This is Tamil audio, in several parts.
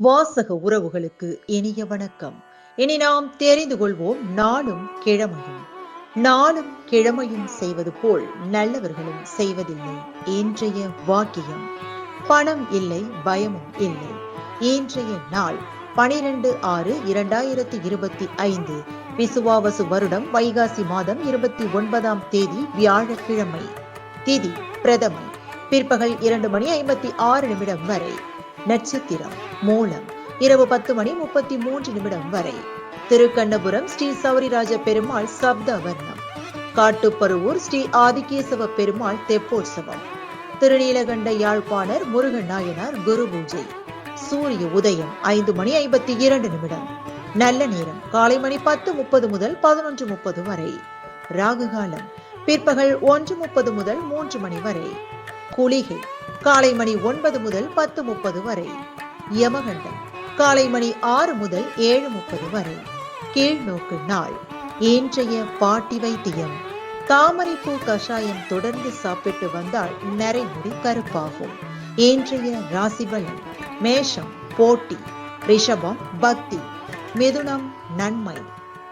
வாசக உறவுகளுக்கு இனிய வணக்கம். இனி நாம் தெரிந்து கொள்வோம் நாளும் கிழமையும். நாளும் கிழமையும் செய்வது போல் நல்லவர்களும் செய்வதில்லை. இன்றைய வாக்கியம்: பணம் இல்லை, பயமும் இல்லை. இன்றைய நாள் 12/6/2025 விசுவாவசு வருடம் வைகாசி மாதம் 29ஆம் தேதி வியாழக்கிழமை. திதி பிரதமை. பிற்பகல் 2:56 வரை. நட்சத்திரம் மூலம். இரவு 10:33 வரை. திருக்கண்ணபுரம் ஸ்ரீ சௌரிராஜ பெருமாள் சப்த வர்ணம். காட்டுப்பருவூர் ஸ்ரீ ஆதிகேசவ பெருமாள் தெப்போற்சவம். திருநீலகண்ட யாழ்ப்பாணர் முருகன் நாயனார் குரு பூஜை. சூரிய உதயம் 5:52. நல்ல நேரம் காலை மணி 10:30 முதல் 11:30 வரை. ராகு காலம் பிற்பகல் 1:30 முதல் 3 மணி வரை. குளிகை காலை மணி 9 முதல் 10:30 வரை. யமகண்டம் காலை மணி 6 முதல் 7:30 வரை. கீழ்நோக்கு நாள். இன்றைய பாட்டி வைத்தியம்: தாமரைப்பூ கஷாயம் தொடர்ந்து சாப்பிட்டு வந்தால் நரைமுடி கருப்பாகும். இன்றைய ராசிபலன்: மேஷம் போட்டி, ரிஷபம் பக்தி, மிதுனம் நன்மை,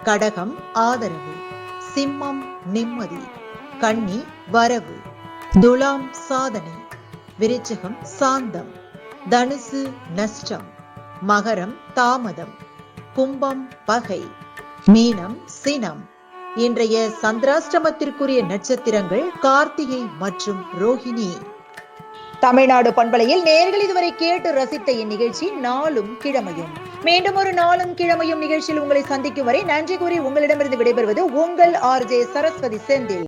கடகம் ஆதரவு, சிம்மம் நிம்மதி, கன்னி வரவு, துலாம் சாதனை, விருச்சிகம் சாந்தம், தனுசு நஷ்டம், மகரம் தாமதம், கும்பம் பகை, மீனம் சினம். இன்றைய சந்திராஷ்டமத்திற்குரிய நட்சத்திரங்கள் கார்த்திகை மற்றும் ரோஹிணி. தமிழ்நாடு பண்பலையில் நேயர்கள் இதுவரை கேட்டு ரசித்த இந்நிகழ்ச்சி நாளும் கிழமையும். மீண்டும் ஒரு நாளும் கிழமையும் நிகழ்ச்சியில் உங்களை சந்திக்கும் வரை நன்றி கூறி உங்களிடமிருந்து விடைபெறுவது உங்கள் RJ சரஸ்வதி செந்தில்.